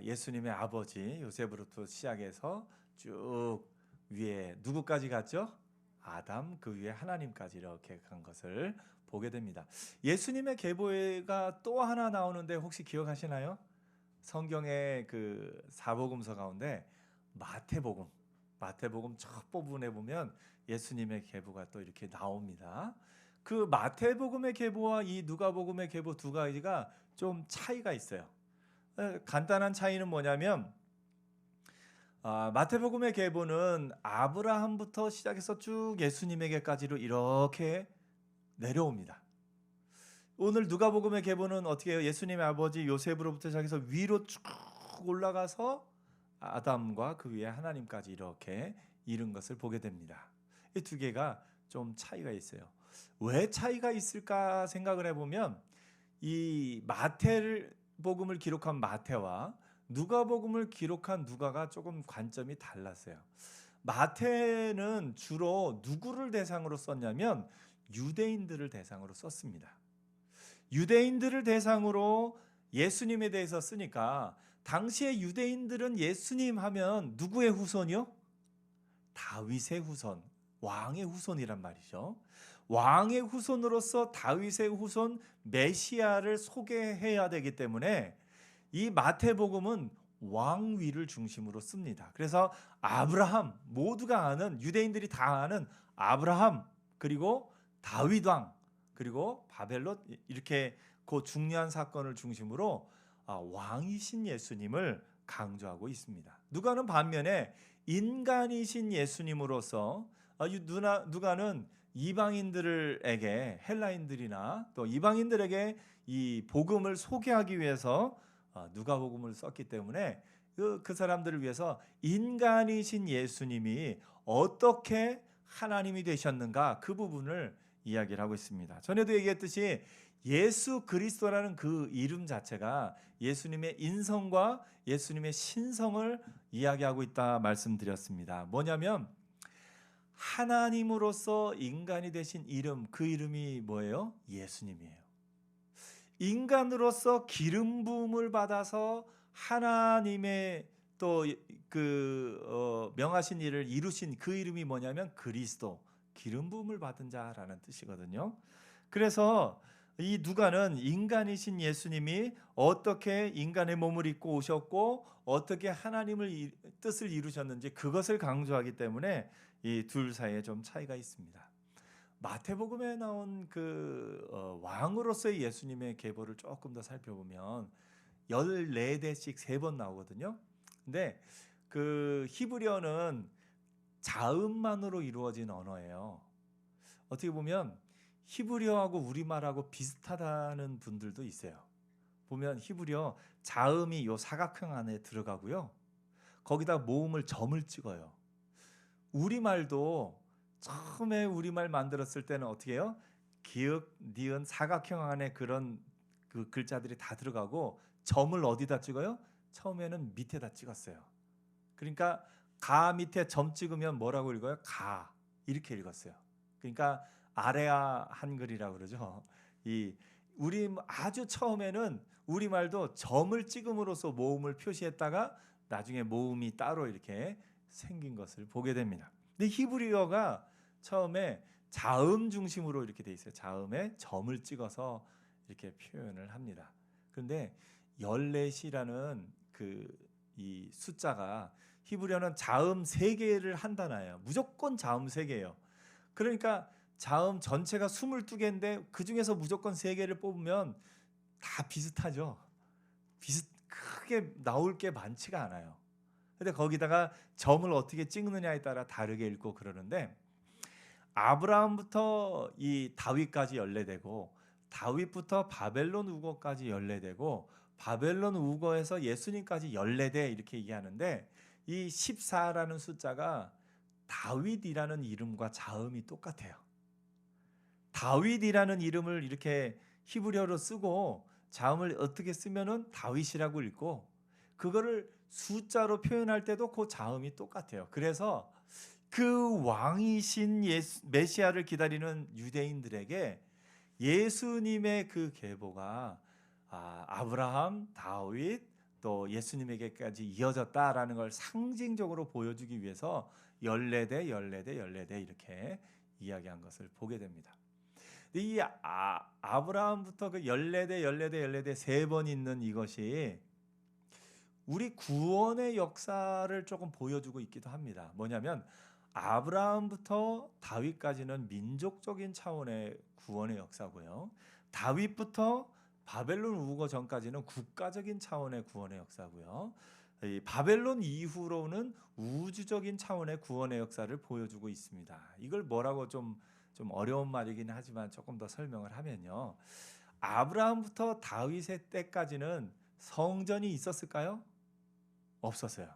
예수님의 아버지 요셉으로부터 시작해서 쭉 위에 누구까지 갔죠? 아담, 그 위에 하나님까지 이렇게 간 것을 보게 됩니다. 예수님의 계보가 또 하나 나오는데 혹시 기억하시나요? 성경의 그 사복음서 가운데 마태복음 첫 부분에 보면 예수님의 계보가 또 이렇게 나옵니다. 그 마태복음의 계보와 이 누가복음의 계보 두 가지가 좀 차이가 있어요. 간단한 차이는 뭐냐면 마태복음의 계보는 아브라함부터 시작해서 쭉 예수님에게까지로 이렇게 내려옵니다. 오늘 누가복음의 계보는 어떻게 해요? 예수님의 아버지 요셉으로부터 시작해서 위로 쭉 올라가서 아담과 그 위에 하나님까지 이렇게 이른 것을 보게 됩니다. 이 두 개가 좀 차이가 있어요. 왜 차이가 있을까 생각을 해보면 이 마태복음을 기록한 마태와 누가복음을 기록한 누가가 조금 관점이 달랐어요. 마태는 주로 누구를 대상으로 썼냐면 유대인들을 대상으로 썼습니다. 유대인들을 대상으로 예수님에 대해서 쓰니까 당시에 유대인들은 예수님 하면 누구의 후손이요? 다윗의 후손, 왕의 후손이란 말이죠. 왕의 후손으로서 다윗의 후손 메시아를 소개해야 되기 때문에 이 마태복음은 왕위를 중심으로 씁니다. 그래서 아브라함, 모두가 아는, 유대인들이 다 아는 아브라함, 그리고 다윗 왕, 그리고 바벨론, 이렇게 그 중요한 사건을 중심으로 왕이신 예수님을 강조하고 있습니다. 누가는 반면에 인간이신 예수님으로서 누가는 이방인들에게, 헬라인들이나 또 이방인들에게 이 복음을 소개하기 위해서 누가복음을 썼기 때문에 그 사람들을 위해서 인간이신 예수님이 어떻게 하나님이 되셨는가, 그 부분을 이야기를 하고 있습니다. 전에도 얘기했듯이 예수 그리스도라는 그 이름 자체가 예수님의 인성과 예수님의 신성을 이야기하고 있다 말씀드렸습니다. 뭐냐면 하나님으로서 인간이 되신 이름, 그 이름이 뭐예요? 예수님이에요. 인간으로서 기름 부음을 받아서 하나님의 또 명하신 일을 이루신 그 이름이 뭐냐면 그리스도, 기름 부음을 받은 자라는 뜻이거든요. 그래서 이 누가는 인간이신 예수님이 어떻게 인간의 몸을 입고 오셨고 어떻게 하나님을 뜻을 이루셨는지 그것을 강조하기 때문에 이 둘 사이에 좀 차이가 있습니다. 마태복음에 나온 왕으로서의 예수님의 계보를 조금 더 살펴보면 14대씩 3번 나오거든요. 근데 그 히브리어는 자음만으로 이루어진 언어예요. 어떻게 보면 히브리어하고 우리말하고 비슷하다는 분들도 있어요. 보면 히브리어 자음이 요 사각형 안에 들어가고요. 거기다 모음을 점을 찍어요. 우리말도 처음에 우리말 만들었을 때는 어떻게 해요? 기역, 니은, 사각형 안에 그런 그 글자들이 다 들어가고 점을 어디다 찍어요? 처음에는 밑에다 찍었어요. 그러니까 가 밑에 점 찍으면 뭐라고 읽어요? 가, 이렇게 읽었어요. 그러니까 아래아 한글이라고 그러죠. 우리 아주 처음에는 우리말도 점을 찍음으로써 모음을 표시했다가 나중에 모음이 따로 이렇게 생긴 것을 보게 됩니다. 근데 히브리어가 처음에 자음 중심으로 이렇게 돼 있어요. 자음에 점을 찍어서 이렇게 표현을 합니다. 그런데 14이라는 이 숫자가 히브리어는 자음 3개를 한 단어예요. 무조건 자음 3개예요. 그러니까 자음 전체가 22개인데 그중에서 무조건 3개를 뽑으면 다 비슷하죠. 크게 나올 게 많지가 않아요. 근데 거기다가 점을 어떻게 찍느냐에 따라 다르게 읽고 그러는데 아브라함부터 이 다윗까지 14대고 다윗부터 바벨론 우거까지 14대고 바벨론 우거에서 예수님까지 14대 이렇게 얘기하는데 이 14라는 숫자가 다윗이라는 이름과 자음이 똑같아요. 다윗이라는 이름을 이렇게 히브리어로 쓰고 자음을 어떻게 쓰면은 다윗이라고 읽고 그거를 숫자로 표현할 때도 그 자음이 똑같아요. 그래서 그 왕이신 메시아를 기다리는 유대인들에게 예수님의 그 계보가 아브라함, 다윗, 또 예수님에게까지 이어졌다라는 걸 상징적으로 보여주기 위해서 14대, 14대, 14대 이렇게 이야기한 것을 보게 됩니다. 이 아브라함부터 그 14대, 14대, 14대 세 번 있는 이것이 우리 구원의 역사를 조금 보여주고 있기도 합니다. 뭐냐면 아브라함부터 다윗까지는 민족적인 차원의 구원의 역사고요. 다윗부터 바벨론 우거 전까지는 국가적인 차원의 구원의 역사고요. 이 바벨론 이후로는 우주적인 차원의 구원의 역사를 보여주고 있습니다. 이걸 뭐라고 좀 어려운 말이긴 하지만 조금 더 설명을 하면요. 아브라함부터 다윗의 때까지는 성전이 있었을까요? 없었어요.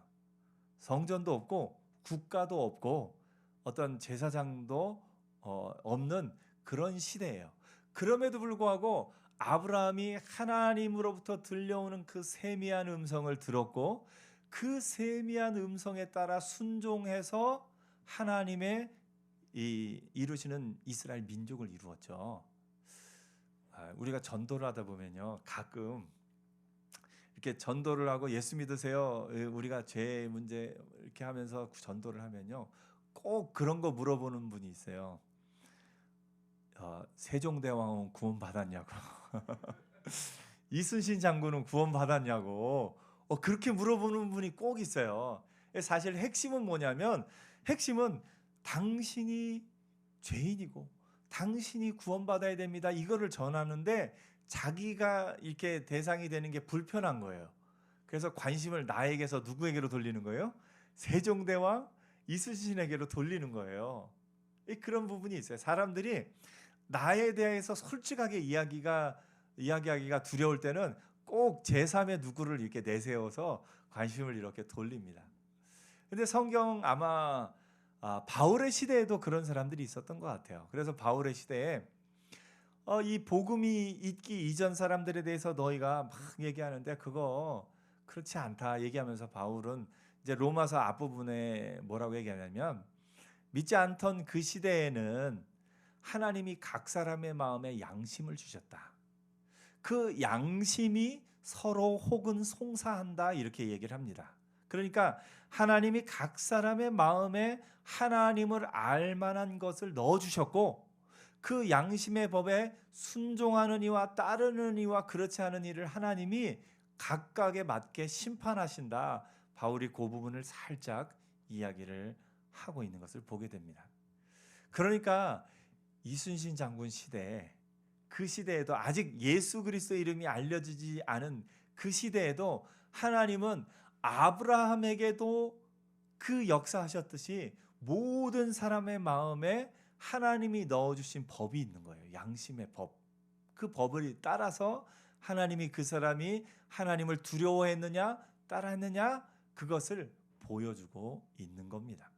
성전도 없고 국가도 없고 어떤 제사장도 없는 그런 시대예요. 그럼에도 불구하고 아브라함이 하나님으로부터 들려오는 그 세미한 음성을 들었고 그 세미한 음성에 따라 순종해서 하나님의 이루시는 이스라엘 민족을 이루었죠. 우리가 전도를 하다 보면요, 가끔 이렇게 전도를 하고 예수 믿으세요, 우리가 죄 문제 이렇게 하면서 전도를 하면요, 꼭 그런 거 물어보는 분이 있어요. 세종대왕은 구원 받았냐고, 이순신 장군은 구원 받았냐고, 그렇게 물어보는 분이 꼭 있어요. 사실 핵심은 뭐냐면, 핵심은 당신이 죄인이고 당신이 구원받아야 됩니다, 이거를 전하는데 자기가 이렇게 대상이 되는 게 불편한 거예요. 그래서 관심을 나에게서 누구에게로 돌리는 거예요? 세종대왕 이순신에게로 돌리는 거예요. 그런 부분이 있어요. 사람들이 나에 대해서 솔직하게 이야기하기가 두려울 때는 꼭 제3의 누구를 이렇게 내세워서 관심을 이렇게 돌립니다. 근데 성경 아마 바울의 시대에도 그런 사람들이 있었던 것 같아요. 그래서 바울의 시대에 이 복음이 있기 이전 사람들에 대해서 너희가 막 얘기하는데 그거 그렇지 않다 얘기하면서 바울은 이제 로마서 앞부분에 뭐라고 얘기하냐면, 믿지 않던 그 시대에는 하나님이 각 사람의 마음에 양심을 주셨다. 그 양심이 서로 혹은 송사한다 이렇게 얘기를 합니다. 그러니까 하나님이 각 사람의 마음에 하나님을 알 만한 것을 넣어주셨고 그 양심의 법에 순종하는 이와 따르는 이와 그렇지 않은 이를 하나님이 각각에 맞게 심판하신다. 바울이 그 부분을 살짝 이야기를 하고 있는 것을 보게 됩니다. 그러니까 이순신 장군 시대에, 그 시대에도 아직 예수 그리스도 이름이 알려지지 않은 그 시대에도 하나님은 아브라함에게도 그 역사하셨듯이 모든 사람의 마음에 하나님이 넣어주신 법이 있는 거예요. 양심의 법. 그 법을 따라서 하나님이 그 사람이 하나님을 두려워했느냐 따라했느냐 그것을 보여주고 있는 겁니다.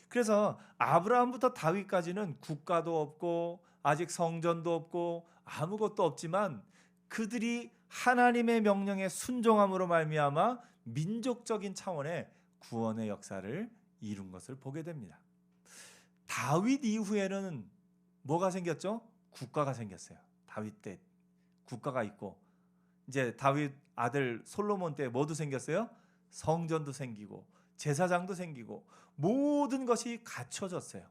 그래서 아브라함부터 다윗까지는 국가도 없고 아직 성전도 없고 아무것도 없지만 그들이 하나님의 명령에 순종함으로 말미암아 민족적인 차원의 구원의 역사를 이룬 것을 보게 됩니다. 다윗 이후에는 뭐가 생겼죠? 국가가 생겼어요. 다윗 때 국가가 있고, 이제 다윗 아들 솔로몬 때 뭐도 생겼어요? 성전도 생기고 제사장도 생기고 모든 것이 갖춰졌어요.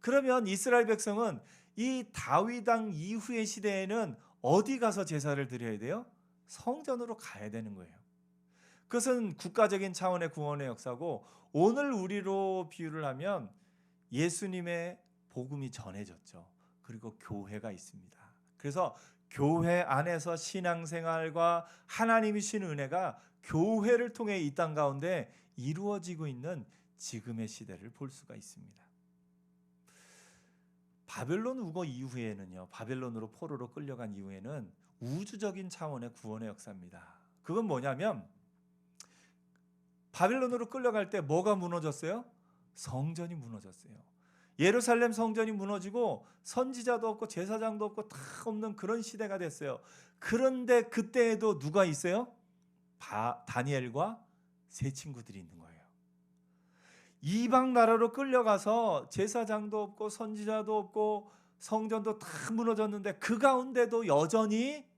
그러면 이스라엘 백성은 이 다윗 왕 이후의 시대에는 어디 가서 제사를 드려야 돼요? 성전으로 가야 되는 거예요. 그것은 국가적인 차원의 구원의 역사고, 오늘 우리로 비유를 하면 예수님의 복음이 전해졌죠. 그리고 교회가 있습니다. 그래서 교회 안에서 신앙생활과 하나님이 주신 은혜가 교회를 통해 이 땅 가운데 이루어지고 있는 지금의 시대를 볼 수가 있습니다. 바벨론 우거 이후에는요, 바벨론으로 포로로 끌려간 이후에는 우주적인 차원의 구원의 역사입니다. 그건 뭐냐면 바벨론으로 끌려갈 때 뭐가 무너졌어요? 성전이 무너졌어요. 예루살렘 성전이 무너지고 선지자도 없고 제사장도 없고 다 없는 그런 시대가 됐어요. 그런데 그때에도 누가 있어요? 다니엘과 세 친구들이 있는 거예요. 이방 나라로 끌려가서 제사장도 없고 선지자도 없고 성전도 다 무너졌는데 그 가운데도 여전히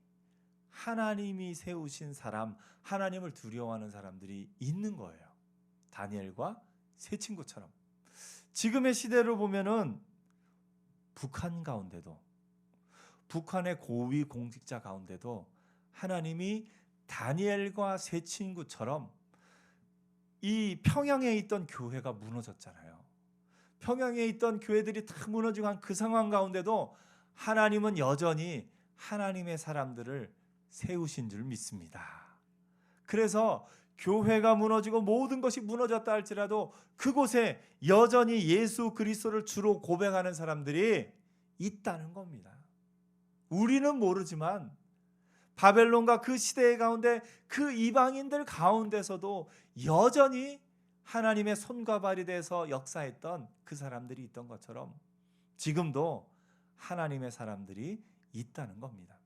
하나님이 세우신 사람, 하나님을 두려워하는 사람들이 있는 거예요. 다니엘과 세 친구처럼. 지금의 시대로 보면은 북한 가운데도, 북한의 고위 공직자 가운데도 하나님이 다니엘과 세 친구처럼 이 평양에 있던 교회가 무너졌잖아요. 평양에 있던 교회들이 다 무너지고 한 그 상황 가운데도 하나님은 여전히 하나님의 사람들을 세우신 줄 믿습니다. 그래서 교회가 무너지고 모든 것이 무너졌다 할지라도 그곳에 여전히 예수 그리스도를 주로 고백하는 사람들이 있다는 겁니다. 우리는 모르지만 바벨론과 그 시대 가운데 그 이방인들 가운데서도 여전히 하나님의 손과 발이 돼서 역사했던 그 사람들이 있던 것처럼 지금도 하나님의 사람들이 있다는 겁니다.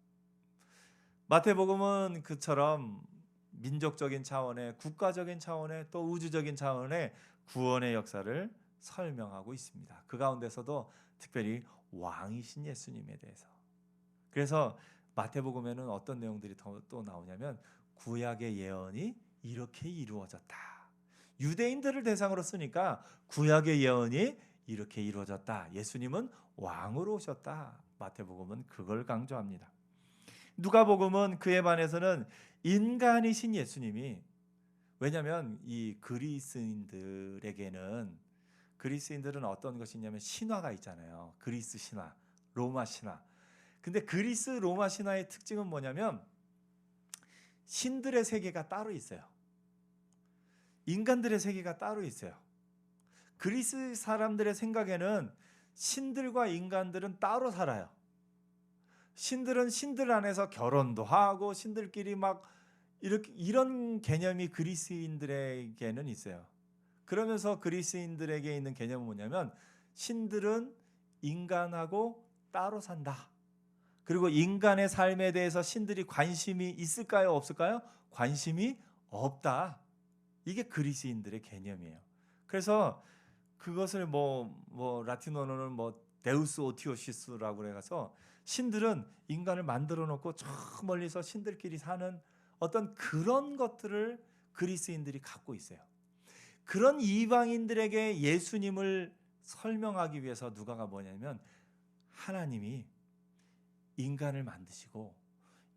마태복음은 그처럼 민족적인 차원의, 국가적인 차원의, 또 우주적인 차원의 구원의 역사를 설명하고 있습니다. 그 가운데서도 특별히 왕이신 예수님에 대해서. 그래서 마태복음에는 어떤 내용들이 또 나오냐면 구약의 예언이 이렇게 이루어졌다. 유대인들을 대상으로 쓰니까 구약의 예언이 이렇게 이루어졌다. 예수님은 왕으로 오셨다. 마태복음은 그걸 강조합니다. 누가복음은 그에 반해서는 인간이신 예수님이, 왜냐하면 이 그리스인들은 어떤 것이 있냐면 신화가 있잖아요. 그리스 신화, 로마 신화. 근데 그리스 로마 신화의 특징은 뭐냐면 신들의 세계가 따로 있어요. 인간들의 세계가 따로 있어요. 그리스 사람들의 생각에는 신들과 인간들은 따로 살아요. 신들은 신들 안에서 결혼도 하고 신들끼리 막 이런 개념이 그리스인들에게는 있어요. 그러면서 그리스인들에게 있는 개념은 뭐냐면 신들은 인간하고 따로 산다. 그리고 인간의 삶에 대해서 신들이 관심이 있을까요? 없을까요? 관심이 없다. 이게 그리스인들의 개념이에요. 그래서 그것을 라틴어로는 데우스 오티오시스라고 해서 신들은 인간을 만들어 놓고 저 멀리서 신들끼리 사는 어떤 그런 것들을 그리스인들이 갖고 있어요. 그런 이방인들에게 예수님을 설명하기 위해서 누가가 뭐냐면 하나님이 인간을 만드시고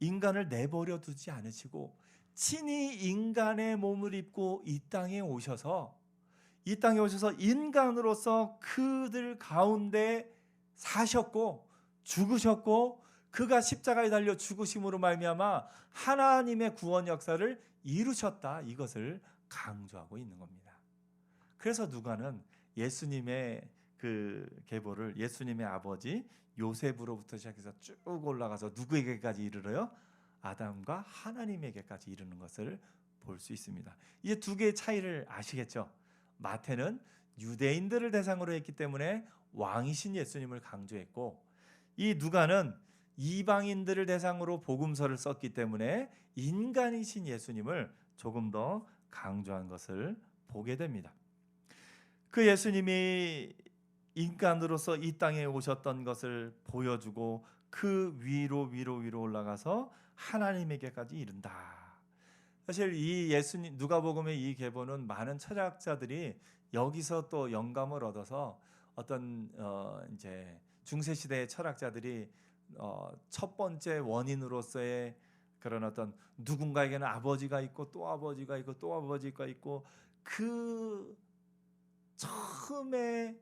인간을 내버려 두지 않으시고 친히 인간의 몸을 입고 이 땅에 오셔서 인간으로서 그들 가운데 사셨고 죽으셨고 그가 십자가에 달려 죽으심으로 말미암아 하나님의 구원 역사를 이루셨다. 이것을 강조하고 있는 겁니다. 그래서 누가는 예수님의 그 계보를 예수님의 아버지 요셉으로부터 시작해서 쭉 올라가서 누구에게까지 이르러요? 아담과 하나님에게까지 이르는 것을 볼 수 있습니다. 이 두 개의 차이를 아시겠죠? 마태는 유대인들을 대상으로 했기 때문에 왕이신 예수님을 강조했고, 이 누가는 이방인들을 대상으로 복음서를 썼기 때문에 인간이신 예수님을 조금 더 강조한 것을 보게 됩니다. 그 예수님이 인간으로서 이 땅에 오셨던 것을 보여주고 그 위로 올라가서 하나님에게까지 이른다. 사실 이 예수님 누가복음의 이 계보는 많은 철학자들이 여기서 또 영감을 얻어서 어떤 이제 중세 시대의 철학자들이 첫 번째 원인으로서의 그런 어떤 누군가에게는 아버지가 있고 또 아버지가 있고 또 아버지가 있고 그 처음에로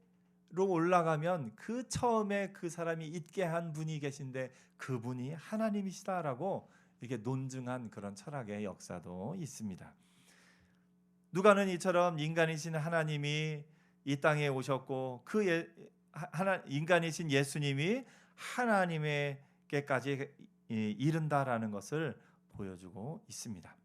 올라가면 그 처음에 그 사람이 있게 한 분이 계신데 그분이 하나님이시다라고 이렇게 논증한 그런 철학의 역사도 있습니다. 누가는 이처럼 인간이신 하나님이 이 땅에 오셨고 인간이신 예수님이 하나님에게까지 이른다라는 것을 보여주고 있습니다.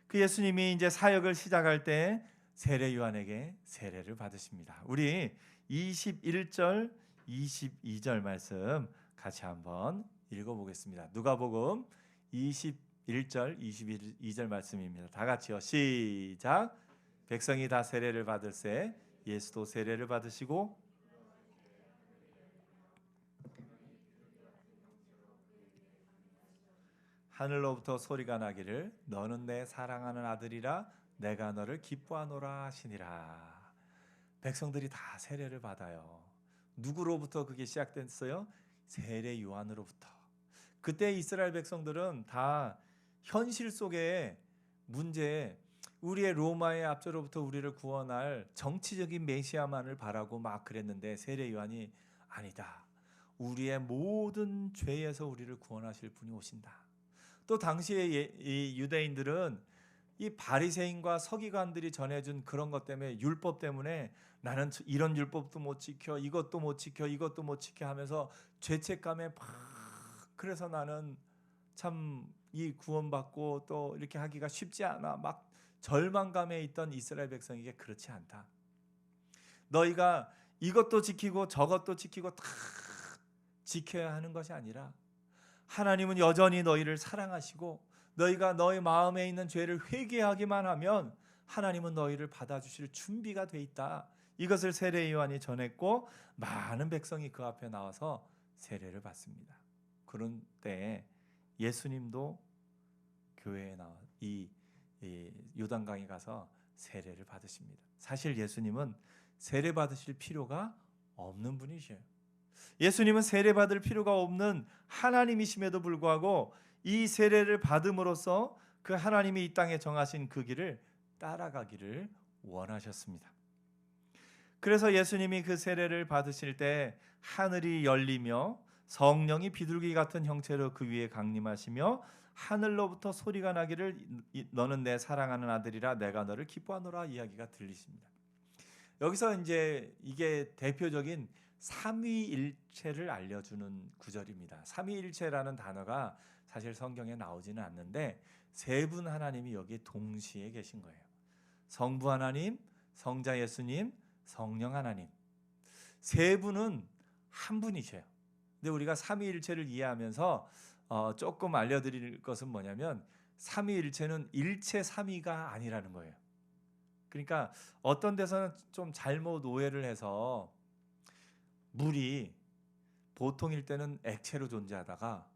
그 예수님이 이제 사역을 시작할 때 세례 요한에게 세례를 받으십니다. 우리 21절, 22절 말씀 같이 한번 읽어보겠습니다. 누가복음 21절, 22절 말씀입니다. 다 같이요. 시작. 백성이 다 세례를 받을세 예수도 세례를 받으시고 하늘로부터 소리가 나기를 너는 내 사랑하는 아들이라 내가 너를 기뻐하노라 하시니라. 백성들이 다 세례를 받아요. 누구로부터 그게 시작됐어요? 세례 요한으로부터. 그때 이스라엘 백성들은 다 현실 속에 문제, 우리의 로마의 압제로부터 우리를 구원할 정치적인 메시아만을 바라고 막 그랬는데 세례 요한이 아니다. 우리의 모든 죄에서 우리를 구원하실 분이 오신다. 또 당시에 이 유대인들은 이 바리새인과 서기관들이 전해준 그런 것 때문에, 율법 때문에 나는 이런 율법도 못 지켜, 이것도 못 지켜, 이것도 못 지켜 하면서 죄책감에 막, 그래서 나는 참 이 구원받고 또 이렇게 하기가 쉽지 않아, 막 절망감에 있던 이스라엘 백성에게 그렇지 않다. 너희가 이것도 지키고 저것도 지키고 다 지켜야 하는 것이 아니라 하나님은 여전히 너희를 사랑하시고 너희가 너희 마음에 있는 죄를 회개하기만 하면 하나님은 너희를 받아주실 준비가 돼 있다. 이것을 세례 요한이 전했고 많은 백성이 그 앞에 나와서 세례를 받습니다. 그런 때에 예수님도 교회에 나와 이 요단강에 가서 세례를 받으십니다. 사실 예수님은 세례 받으실 필요가 없는 분이셔요. 예수님은 세례 받을 필요가 없는 하나님이심에도 불구하고 이 세례를 받음으로써 그 하나님이 이 땅에 정하신 그 길을 따라가기를 원하셨습니다. 그래서 예수님이 그 세례를 받으실 때 하늘이 열리며 성령이 비둘기 같은 형체로 그 위에 강림하시며 하늘로부터 소리가 나기를 너는 내 사랑하는 아들이라 내가 너를 기뻐하노라 이야기가 들리십니다. 여기서 이제 이게 대표적인 삼위일체를 알려주는 구절입니다. 삼위일체라는 단어가 사실 성경에 나오지는 않는데 세 분 하나님이 여기 동시에 계신 거예요. 성부 하나님, 성자 예수님, 성령 하나님. 세 분은 한 분이셔요. 근데 우리가 삼위일체를 이해하면서 조금 알려드릴 것은 뭐냐면 삼위일체는 일체 삼위가 아니라는 거예요. 그러니까 어떤 데서는 좀 잘못 오해를 해서 물이 보통일 때는 액체로 존재하다가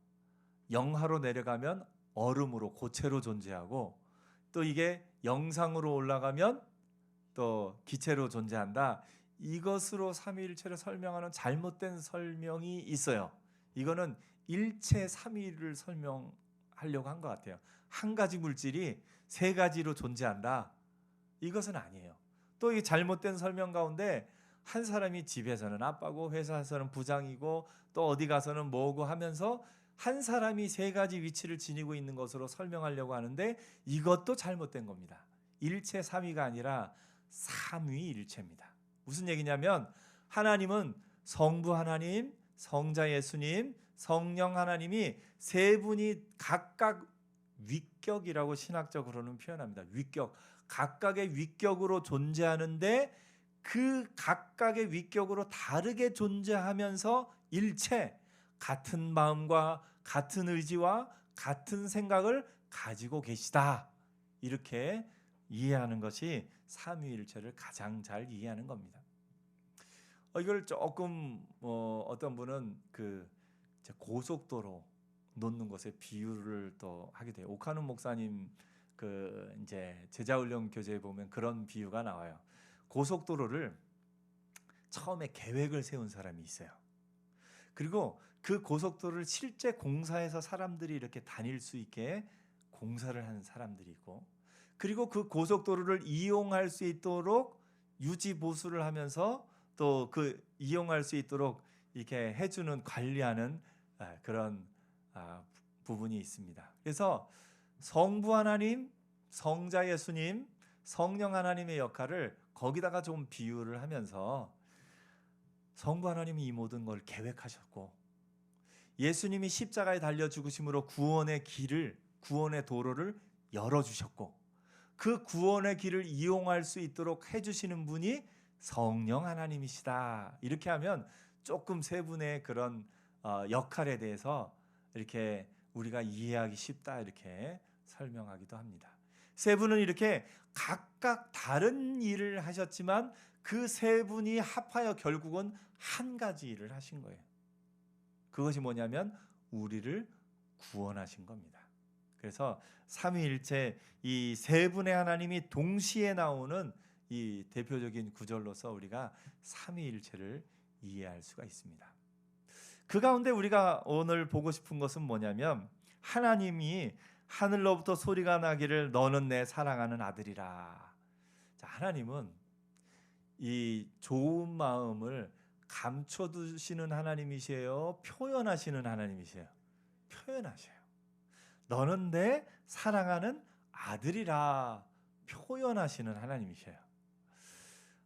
영하로 내려가면 얼음으로 고체로 존재하고 또 이게 영상으로 올라가면 또 기체로 존재한다. 이것으로 삼위일체를 설명하는 잘못된 설명이 있어요. 이거는 일체 삼위를 설명하려고 한 것 같아요. 한 가지 물질이 세 가지로 존재한다. 이것은 아니에요. 또 이 잘못된 설명 가운데 한 사람이 집에서는 아빠고 회사에서는 부장이고 또 어디 가서는 뭐고 하면서 한 사람이 세 가지 위치를 지니고 있는 것으로 설명하려고 하는데 이것도 잘못된 겁니다. 일체 삼위가 아니라 삼위일체입니다. 무슨 얘기냐면 하나님은 성부 하나님, 성자 예수님, 성령 하나님이 세 분이 각각 위격이라고 신학적으로는 표현합니다. 위격, 각각의 위격으로 존재하는데 그 각각의 위격으로 다르게 존재하면서 일체 같은 마음과 같은 의지와 같은 생각을 가지고 계시다. 이렇게 이해하는 것이 삼위일체를 가장 잘 이해하는 겁니다. 이걸 조금 어떤 분은 그 고속도로 놓는 것에 비유를 또 하게 돼요. 오카노 목사님 그 이제 제자훈련 교재에 보면 그런 비유가 나와요. 고속도로를 처음에 계획을 세운 사람이 있어요. 그리고 그 고속도로를 실제 공사해서 사람들이 이렇게 다닐 수 있게 공사를 하는 사람들이 있고, 그리고 그 고속도로를 이용할 수 있도록 유지 보수를 하면서 또 그 이용할 수 있도록 이렇게 해주는 관리하는 그런 부분이 있습니다. 그래서 성부 하나님, 성자 예수님, 성령 하나님의 역할을 거기다가 좀 비유를 하면서 성부 하나님이 이 모든 걸 계획하셨고 예수님이 십자가에 달려 죽으심으로 구원의 길을, 구원의 도로를 열어주셨고 그 구원의 길을 이용할 수 있도록 해주시는 분이 성령 하나님이시다. 이렇게 하면 조금 세 분의 그런 역할에 대해서 이렇게 우리가 이해하기 쉽다 이렇게 설명하기도 합니다. 세 분은 이렇게 각각 다른 일을 하셨지만 그 세 분이 합하여 결국은 한 가지 일을 하신 거예요. 그것이 뭐냐면 우리를 구원하신 겁니다. 그래서 삼위일체 이 세 분의 하나님이 동시에 나오는 이 대표적인 구절로서 우리가 삼위일체를 이해할 수가 있습니다. 그 가운데 우리가 오늘 보고 싶은 것은 뭐냐면 하나님이 하늘로부터 소리가 나기를 너는 내 사랑하는 아들이라. 자, 하나님은 이 좋은 마음을 감춰두시는 하나님이세요? 표현하시는 하나님이세요? 표현하셔요. 너는 내 사랑하는 아들이라 표현하시는 하나님이셔요.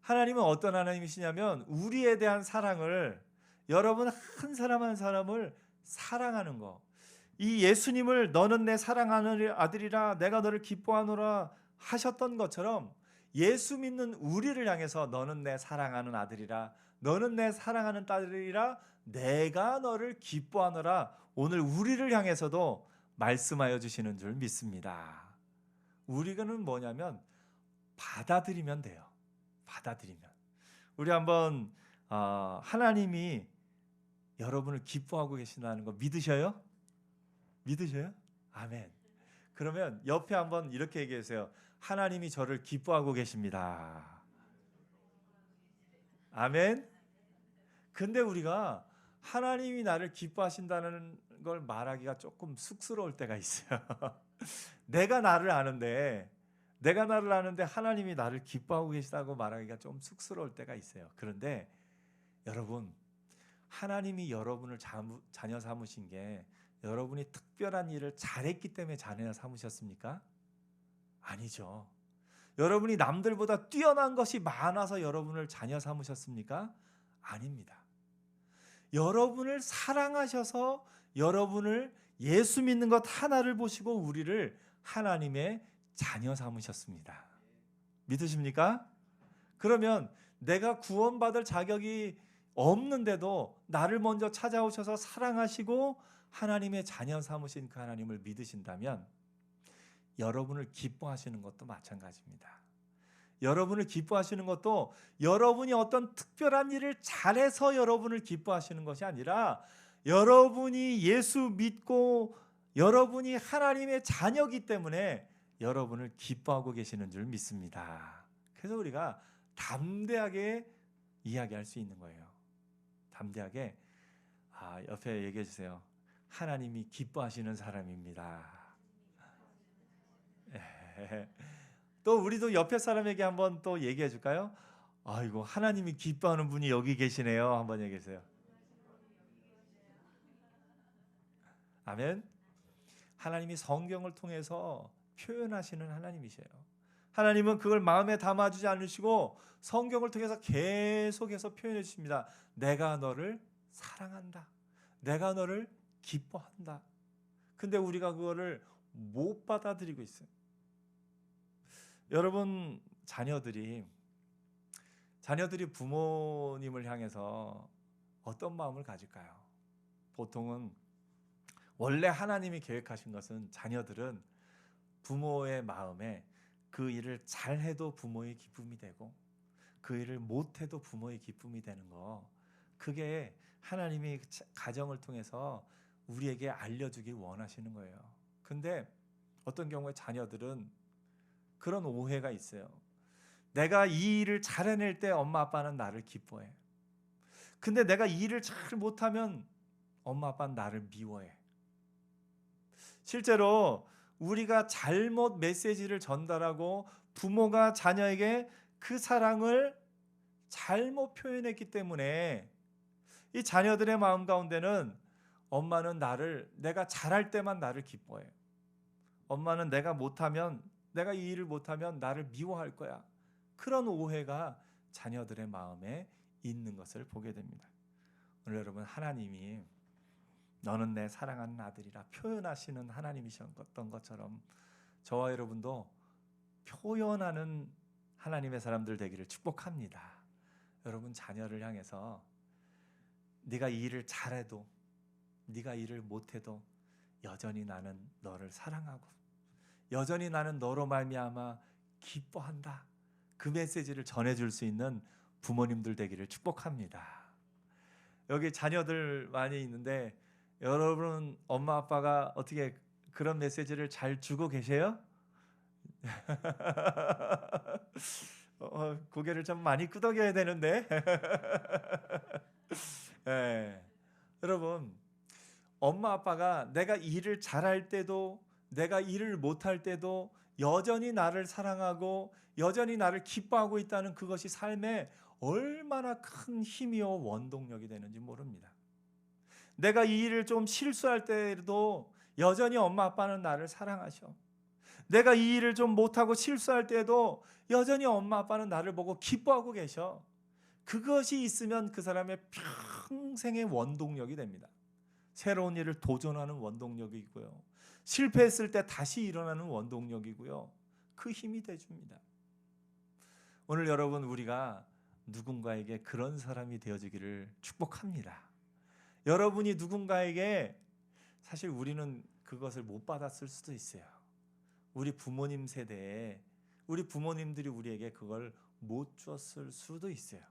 하나님은 어떤 하나님이시냐면 우리에 대한 사랑을, 여러분 한 사람 한 사람을 사랑하는 거, 이 예수님을 너는 내 사랑하는 아들이라 내가 너를 기뻐하노라 하셨던 것처럼 예수 믿는 우리를 향해서 너는 내 사랑하는 아들이라, 너는 내 사랑하는 딸이라 내가 너를 기뻐하노라 오늘 우리를 향해서도 말씀하여 주시는 줄 믿습니다. 우리는 뭐냐면 받아들이면 돼요. 받아들이면. 우리 한번 하나님이 여러분을 기뻐하고 계신다는 거 믿으셔요? 믿으셔요? 아멘. 그러면 옆에 한번 이렇게 얘기하세요. 하나님이 저를 기뻐하고 계십니다. 아멘. 근데 우리가 하나님이 나를 기뻐하신다는 걸 말하기가 조금 쑥스러울 때가 있어요. 내가 나를 아는데 하나님이 나를 기뻐하고 계시다고 말하기가 좀 쑥스러울 때가 있어요. 그런데 여러분, 하나님이 여러분을 자녀 삼으신 게 여러분이 특별한 일을 잘했기 때문에 자녀 삼으셨습니까? 아니죠. 여러분이 남들보다 뛰어난 것이 많아서 여러분을 자녀 삼으셨습니까? 아닙니다. 여러분을 사랑하셔서 여러분을 예수 믿는 것 하나를 보시고 우리를 하나님의 자녀 삼으셨습니다. 믿으십니까? 그러면 내가 구원받을 자격이 없는데도 나를 먼저 찾아오셔서 사랑하시고 하나님의 자녀 삼으신 그 하나님을 믿으신다면 여러분을 기뻐하시는 것도 마찬가지입니다. 여러분을 기뻐하시는 것도 여러분이 어떤 특별한 일을 잘해서 여러분을 기뻐하시는 것이 아니라 여러분이 예수 믿고 여러분이 하나님의 자녀이기 때문에 여러분을 기뻐하고 계시는 줄 믿습니다. 그래서 우리가 담대하게 이야기할 수 있는 거예요. 담대하게 옆에 얘기해 주세요. 하나님이 기뻐하시는 사람입니다. 또 우리도 옆에 사람에게 한번 또 얘기해 줄까요? 아이고, 하나님이 기뻐하는 분이 여기 계시네요. 한번 얘기해 주세요. 아멘. 하나님이 성경을 통해서 표현하시는 하나님이세요. 하나님은 그걸 마음에 담아주지 않으시고 성경을 통해서 계속해서 표현해 주십니다. 내가 너를 사랑한다. 내가 너를 기뻐한다. 근데 우리가 그거를 못 받아들이고 있어요. 여러분, 자녀들이 부모님을 향해서 어떤 마음을 가질까요? 보통은 원래 하나님이 계획하신 것은 자녀들은 부모의 마음에 그 일을 잘해도 부모의 기쁨이 되고 그 일을 못해도 부모의 기쁨이 되는 거, 그게 하나님이 가정을 통해서 우리에게 알려주길 원하시는 거예요. 근데 어떤 경우에 자녀들은 그런 오해가 있어요. 내가 이 일을 잘 해낼 때 엄마 아빠는 나를 기뻐해. 근데 내가 이 일을 잘 못하면 엄마 아빠는 나를 미워해. 실제로 우리가 잘못 메시지를 전달하고 부모가 자녀에게 그 사랑을 잘못 표현했기 때문에 이 자녀들의 마음 가운데는 엄마는 내가 잘할 때만 나를 기뻐해. 엄마는 내가 이 일을 못하면 나를 미워할 거야. 그런 오해가 자녀들의 마음에 있는 것을 보게 됩니다. 오늘 여러분, 하나님이 너는 내 사랑하는 아들이라 표현하시는 하나님이셨던 것처럼 저와 여러분도 표현하는 하나님의 사람들 되기를 축복합니다. 여러분, 자녀를 향해서 네가 이 일을 잘해도 네가 일을 못해도 여전히 나는 너를 사랑하고 여전히 나는 너로 말미암아 기뻐한다. 그 메시지를 전해줄 수 있는 부모님들 되기를 축복합니다. 여기 자녀들 많이 있는데 여러분 엄마 아빠가 어떻게 그런 메시지를 잘 주고 계세요? 고개를 좀 많이 끄덕여야 되는데. 예. 여러분, 엄마 아빠가 내가 일을 잘할 때도 내가 일을 못할 때도 여전히 나를 사랑하고 여전히 나를 기뻐하고 있다는 그것이 삶에 얼마나 큰 힘이요 원동력이 되는지 모릅니다. 내가 이 일을 좀 실수할 때도 여전히 엄마 아빠는 나를 사랑하셔. 내가 이 일을 좀 못하고 실수할 때도 여전히 엄마 아빠는 나를 보고 기뻐하고 계셔. 그것이 있으면 그 사람의 평생의 원동력이 됩니다. 새로운 일을 도전하는 원동력이 있고요. 실패했을 때 다시 일어나는 원동력이고요. 그 힘이 돼줍니다. 오늘 여러분, 우리가 누군가에게 그런 사람이 되어주기를 축복합니다. 여러분이 누군가에게, 사실 우리는 그것을 못 받았을 수도 있어요. 우리 부모님 세대에 우리 부모님들이 우리에게 그걸 못 줬을 수도 있어요.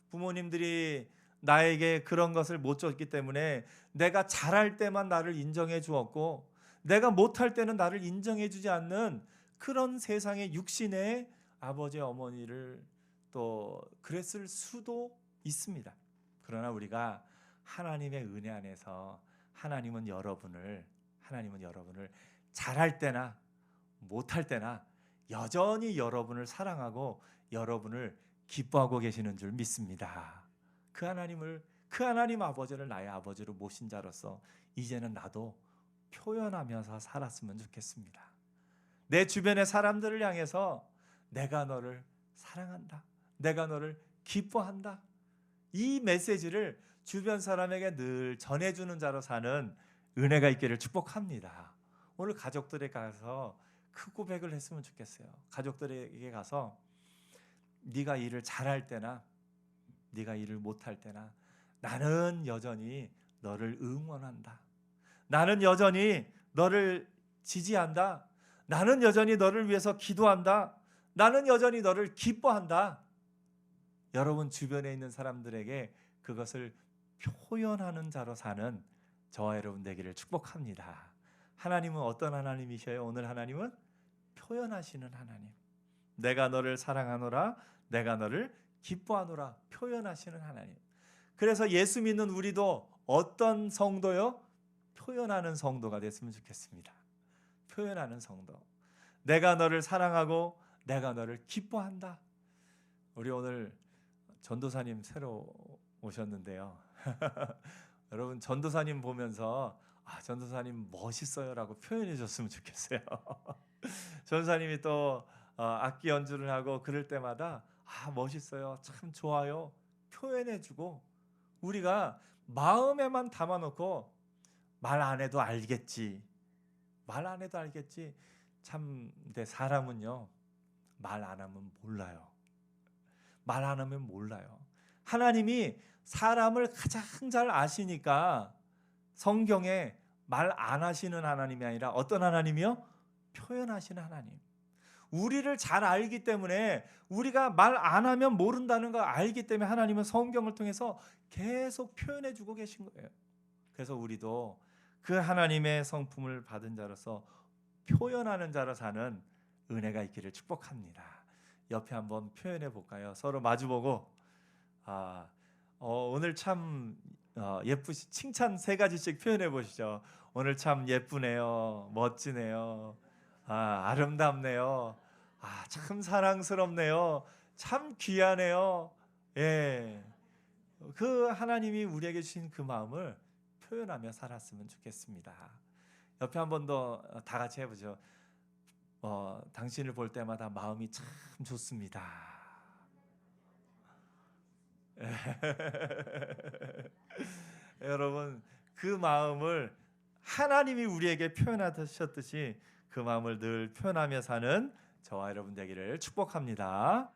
부모님들이 나에게 그런 것을 못 줬기 때문에 내가 잘할 때만 나를 인정해 주었고 내가 못할 때는 나를 인정해 주지 않는 그런 세상의 육신의 아버지 어머니를 또 그랬을 수도 있습니다. 그러나 우리가 하나님의 은혜 안에서 하나님은 여러분을 잘할 때나 못할 때나 여전히 여러분을 사랑하고 여러분을 기뻐하고 계시는 줄 믿습니다. 그 하나님 아버지를 나의 아버지로 모신 자로서 이제는 나도 표현하면서 살았으면 좋겠습니다. 내 주변의 사람들을 향해서 내가 너를 사랑한다, 내가 너를 기뻐한다, 이 메시지를 주변 사람에게 늘 전해주는 자로 사는 은혜가 있기를 축복합니다. 오늘 가족들에 가서 그 고백을 했으면 좋겠어요. 가족들에게 가서 네가 일을 잘할 때나 네가 일을 못할 때나 나는 여전히 너를 응원한다. 나는 여전히 너를 지지한다. 나는 여전히 너를 위해서 기도한다. 나는 여전히 너를 기뻐한다. 여러분 주변에 있는 사람들에게 그것을 표현하는 자로 사는 저와 여러분 되기를 축복합니다. 하나님은 어떤 하나님이셔요? 오늘 하나님은 표현하시는 하나님. 내가 너를 사랑하노라, 내가 너를 기뻐하노라, 표현하시는 하나님. 그래서 예수 믿는 우리도 어떤 성도요? 표현하는 성도가 됐으면 좋겠습니다. 표현하는 성도. 내가 너를 사랑하고 내가 너를 기뻐한다. 우리 오늘 전도사님 새로 오셨는데요. 여러분 전도사님 보면서 전도사님 멋있어요라고 표현해 줬으면 좋겠어요. 전도사님이 또 악기 연주를 하고 그럴 때마다 멋있어요, 참 좋아요 표현해주고, 우리가 마음에만 담아놓고 말 안 해도 알겠지, 말 안 해도 알겠지. 참 근데 사람은요 말 안 하면 몰라요. 말 안 하면 몰라요. 하나님이 사람을 가장 잘 아시니까 성경에 말 안 하시는 하나님이 아니라 어떤 하나님이요? 표현하시는 하나님. 우리를 잘 알기 때문에, 우리가 말 안 하면 모른다는 걸 알기 때문에 하나님은 성경을 통해서 계속 표현해 주고 계신 거예요. 그래서 우리도 그 하나님의 성품을 받은 자로서 표현하는 자로 사는 은혜가 있기를 축복합니다. 옆에 한번 표현해 볼까요? 서로 마주보고 오늘 참 예쁘시, 칭찬 3가지씩 표현해 보시죠. 오늘 참 예쁘네요, 멋지네요, 아름답네요, 참 사랑스럽네요, 참 귀하네요. 예, 그 하나님이 우리에게 주신 그 마음을 표현하며 살았으면 좋겠습니다. 옆에 한 번 더 다 같이 해보죠. 당신을 볼 때마다 마음이 참 좋습니다. 여러분 그 마음을 하나님이 우리에게 표현하셨듯이 그 마음을 늘 표현하며 사는 저와 여러분 되기를 축복합니다.